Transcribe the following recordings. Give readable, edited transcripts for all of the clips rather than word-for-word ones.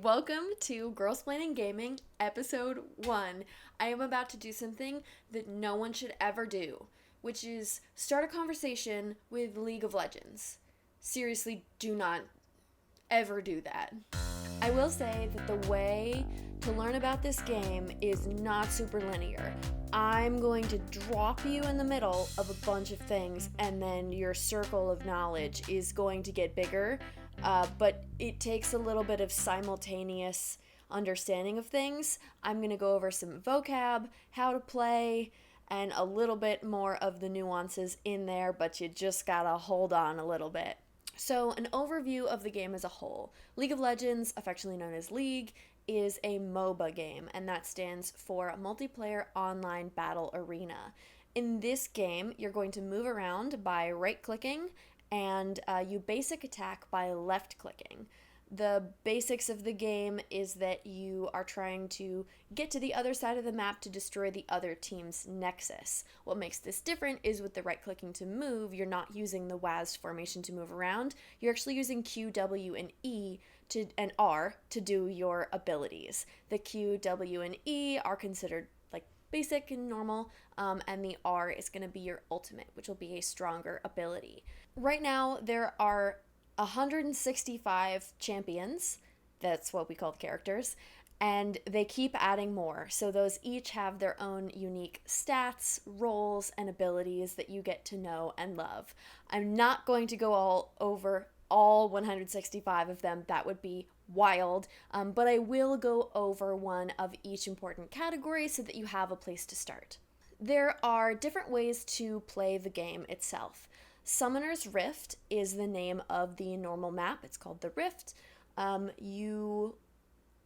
Welcome to Girlsplaining Gaming, Episode 1. I am about to do something that no one should ever do, which is start a conversation with League of Legends. Seriously, do not ever do that. I will say that the way to learn about this game is not super linear. I'm going to drop you in the middle of a bunch of things, and then your circle of knowledge is going to get bigger, but it takes a little bit of simultaneous understanding of things. I'm going to go over some vocab, how to play, and a little bit more of the nuances in there, but you just gotta hold on a little bit. So, an overview of the game as a whole. League of Legends, affectionately known as League, is a MOBA game, and that stands for Multiplayer Online Battle Arena. In this game, you're going to move around by right-clicking, and you basic attack by left-clicking. The basics of the game is that you are trying to get to the other side of the map to destroy the other team's nexus. What makes this different is with the right clicking to move, you're not using the WASD formation to move around. You're actually using Q, W, and E and R to do your abilities. The Q, W, and E are considered like basic and normal, and the R is going to be your ultimate, which will be a stronger ability. Right now, there are 165 champions, that's what we call the characters, and they keep adding more. So those each have their own unique stats, roles, and abilities that you get to know and love. I'm not going to go all over all 165 of them, that would be wild, but I will go over one of each important category so that you have a place to start. There are different ways to play the game itself. Summoner's Rift is the name of the normal map. It's called the Rift. You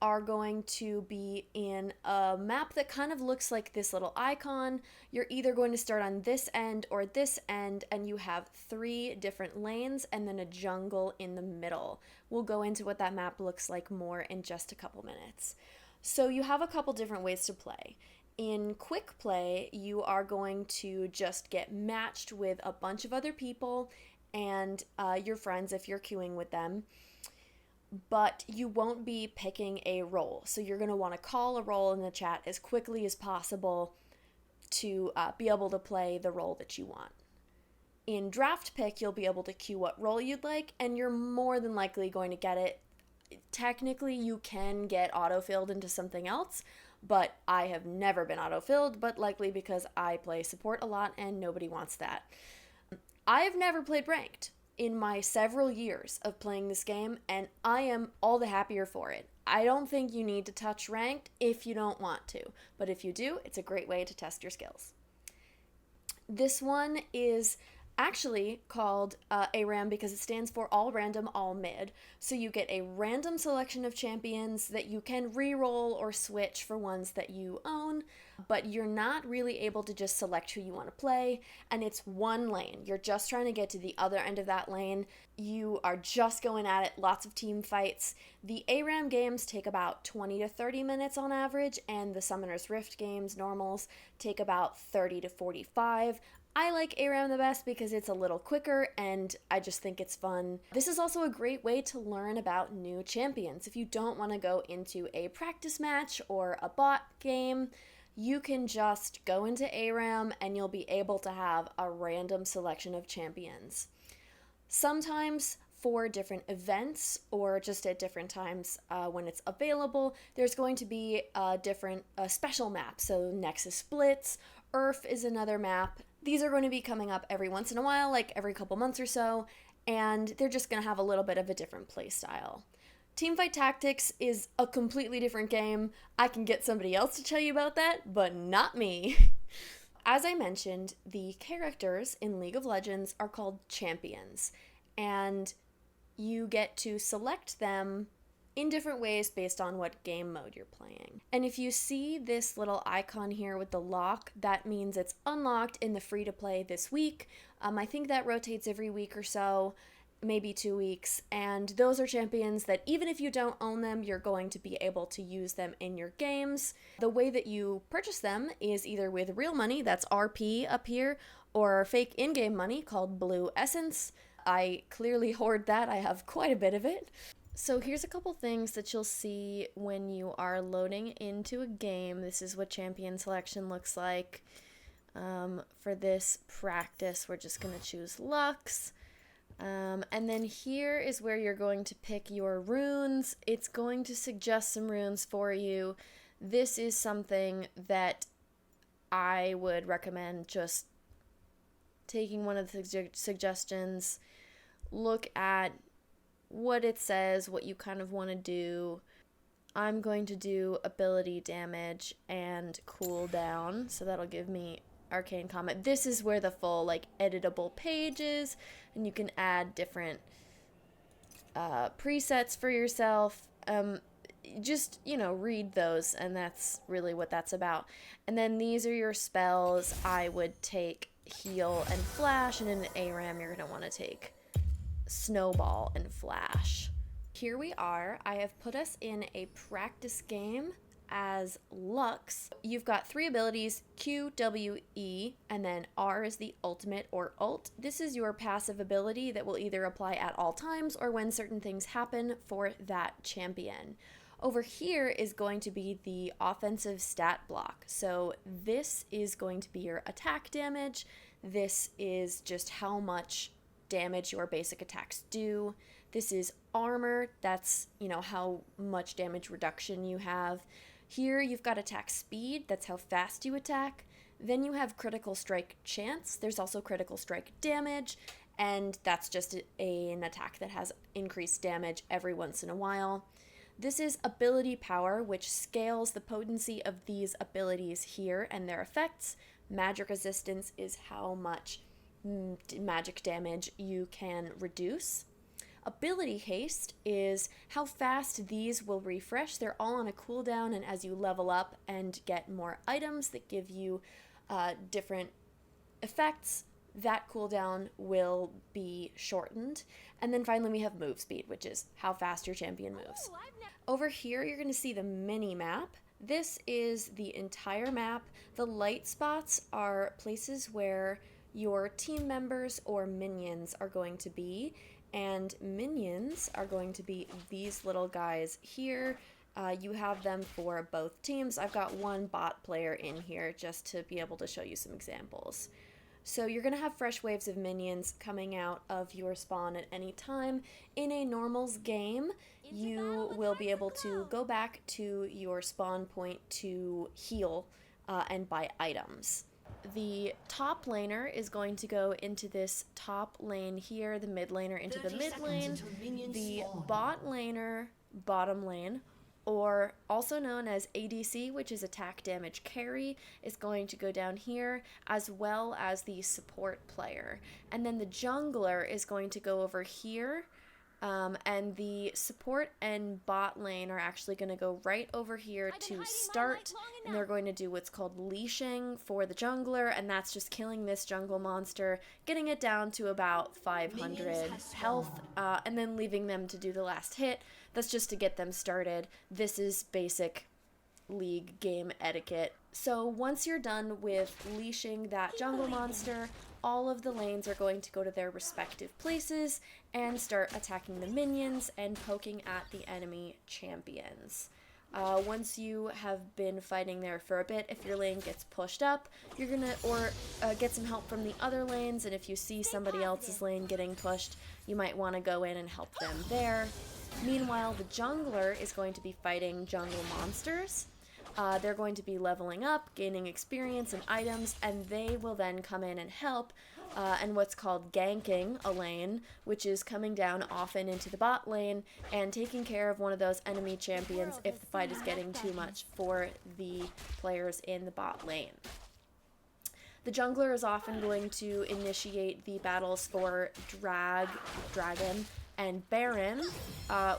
are going to be in a map that kind of looks like this little icon. You're either going to start on this end or this end, and you have 3 different lanes and then a jungle in the middle. We'll go into what that map looks like more in just a couple minutes. So you have a couple different ways to play. In quick play, you are going to just get matched with a bunch of other people and your friends if you're queuing with them, but you won't be picking a role. So you're going to want to call a role in the chat as quickly as possible to be able to play the role that you want. In draft pick, you'll be able to queue what role you'd like, and you're more than likely going to get it. Technically, you can get autofilled into something else, but I have never been autofilled, but likely because I play support a lot and nobody wants that. I have never played ranked in my several years of playing this game, and I am all the happier for it. I don't think you need to touch ranked if you don't want to, but if you do, it's a great way to test your skills. This one is actually called ARAM because it stands for All Random, All Mid. So you get a random selection of champions that you can re-roll or switch for ones that you own, but you're not really able to just select who you want to play, and it's one lane. You're just trying to get to the other end of that lane. You are just going at it, lots of team fights. The ARAM games take about 20 to 30 minutes on average, and the Summoner's Rift games, normals, take about 30 to 45. I like ARAM the best because it's a little quicker and I just think it's fun. This is also a great way to learn about new champions. If you don't want to go into a practice match or a bot game, you can just go into ARAM and you'll be able to have a random selection of champions. Sometimes for different events or just at different times when it's available, there's going to be a different special map. So Nexus Splits, Earth is another map. These are going to be coming up every once in a while, like every couple months or so, and they're just going to have a little bit of a different play style. Teamfight Tactics is a completely different game. I can get somebody else to tell you about that, but not me. As I mentioned, the characters in League of Legends are called champions, and you get to select them in different ways based on what game mode you're playing. And if you see this little icon here with the lock, that means it's unlocked in the free-to-play this week. I think that rotates every week or so, maybe 2 weeks, and those are champions that even if you don't own them, you're going to be able to use them in your games. The way that you purchase them is either with real money, that's RP up here, or fake in-game money called Blue Essence. I clearly hoard that, I have quite a bit of it. So here's a couple things that you'll see when you are loading into a game. This is what champion selection looks like. For this practice, we're just going to choose Lux. And then here is where you're going to pick your runes. It's going to suggest some runes for you. This is something that I would recommend just taking one of the suggestions, look at what it says, what you kind of want to do. I'm going to do ability damage and cooldown, so that'll give me arcane combat. This is where the full like editable page is, and you can add different presets for yourself. Just, read those, and that's really what that's about. And then these are your spells. I would take heal and flash, and in an ARAM you're going to want to take snowball and flash. Here we are. I have put us in a practice game as Lux. You've got 3 abilities, Q, W, E, and then R is the ultimate or ult. This is your passive ability that will either apply at all times or when certain things happen for that champion. Over here is going to be the offensive stat block. So this is going to be your attack damage. This is just how much damage your basic attacks do. This is armor. That's, how much damage reduction you have. Here you've got attack speed. That's how fast you attack. Then you have critical strike chance. There's also critical strike damage, and that's just an attack that has increased damage every once in a while. This is ability power, which scales the potency of these abilities here and their effects. Magic resistance is how much magic damage you can reduce. Ability haste is how fast these will refresh. They're all on a cooldown, and as you level up and get more items that give you different effects, that cooldown will be shortened. And then finally we have move speed, which is how fast your champion moves. Over here you're going to see the mini map. This is the entire map. The light spots are places where your team members or minions are going to be, and minions are going to be these little guys here. You have them for both teams. I've got one bot player in here just to be able to show you some examples. So you're going to have fresh waves of minions coming out of your spawn at any time. In a normals game, you will be able to go back to your spawn point to heal and buy items. The top laner is going to go into this top lane here, the mid laner into the mid lane, the bot laner, bottom lane, or also known as ADC, which is attack damage carry, is going to go down here, as well as the support player. And then the jungler is going to go over here, and the support and bot lane are actually going to go right over here to start, and they're going to do what's called leashing for the jungler, and that's just killing this jungle monster, getting it down to about 500 health, and then leaving them to do the last hit. That's just to get them started. This is basic League game etiquette. So once you're done with leashing that jungle monster, all of the lanes are going to go to their respective places and start attacking the minions and poking at the enemy champions. Once you have been fighting there for a bit, if your lane gets pushed up, you're gonna get some help from the other lanes, and if you see somebody else's lane getting pushed, you might want to go in and help them there. Meanwhile, the jungler is going to be fighting jungle monsters. They're going to be leveling up, gaining experience and items, and they will then come in and help, and what's called ganking a lane, which is coming down often into the bot lane and taking care of one of those enemy champions if the fight is getting too much for the players in the bot lane. The jungler is often going to initiate the battles for Dragon, and Baron,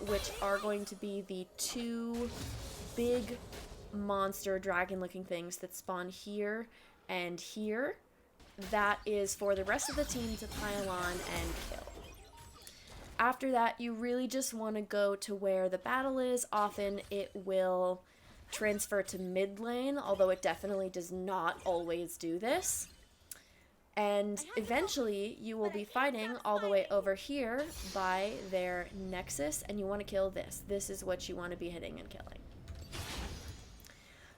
which are going to be the 2 big monster dragon-looking things that spawn here and here. That is for the rest of the team to pile on and kill. After that, you really just want to go to where the battle is. Often it will transfer to mid lane, although it definitely does not always do this. And eventually you will be fighting all the way over here by their nexus, and you want to kill this. This is what you want to be hitting and killing.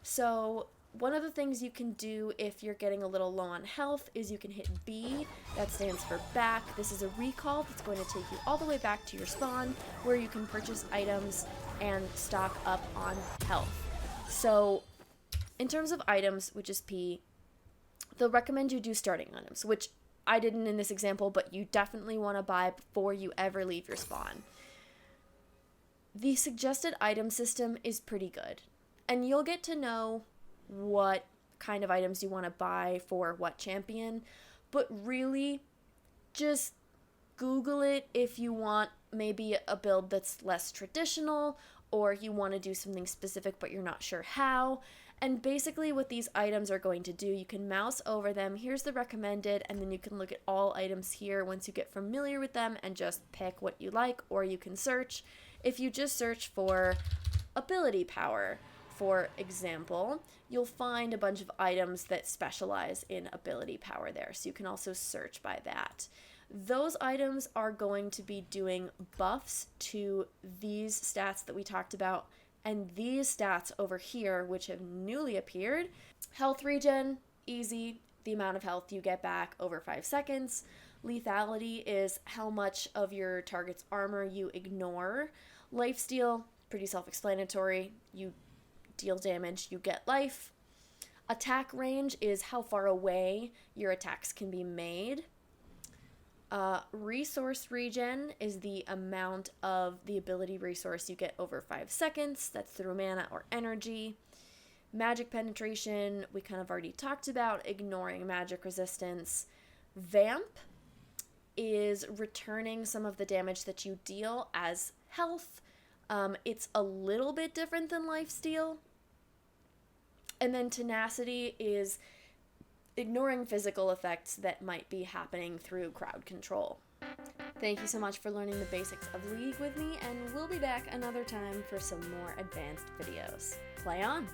So one of the things you can do if you're getting a little low on health is you can hit B. That stands for back. This is a recall that's going to take you all the way back to your spawn, where you can purchase items and stock up on health. So in terms of items, which is P, they'll recommend you do starting items, which I didn't in this example, but you definitely want to buy before you ever leave your spawn. The suggested item system is pretty good, and you'll get to know what kind of items you want to buy for what champion, but really just Google it if you want maybe a build that's less traditional, or you want to do something specific but you're not sure how. And basically what these items are going to do, you can mouse over them, here's the recommended, and then you can look at all items here once you get familiar with them and just pick what you like, or you can search. If you just search for ability power, for example, you'll find a bunch of items that specialize in ability power there, so you can also search by that. Those items are going to be doing buffs to these stats that we talked about, and these stats over here, which have newly appeared. Health regen, easy, the amount of health you get back over 5 seconds. Lethality is how much of your target's armor you ignore. Lifesteal, pretty self-explanatory. You deal damage, you get life. Attack range is how far away your attacks can be made. Resource regen is the amount of the ability resource you get over 5 seconds. That's through mana or energy. Magic penetration, we kind of already talked about, ignoring magic resistance. Vamp is returning some of the damage that you deal as health. It's a little bit different than lifesteal. And then tenacity is ignoring physical effects that might be happening through crowd control. Thank you so much for learning the basics of League with me, and we'll be back another time for some more advanced videos. Play on!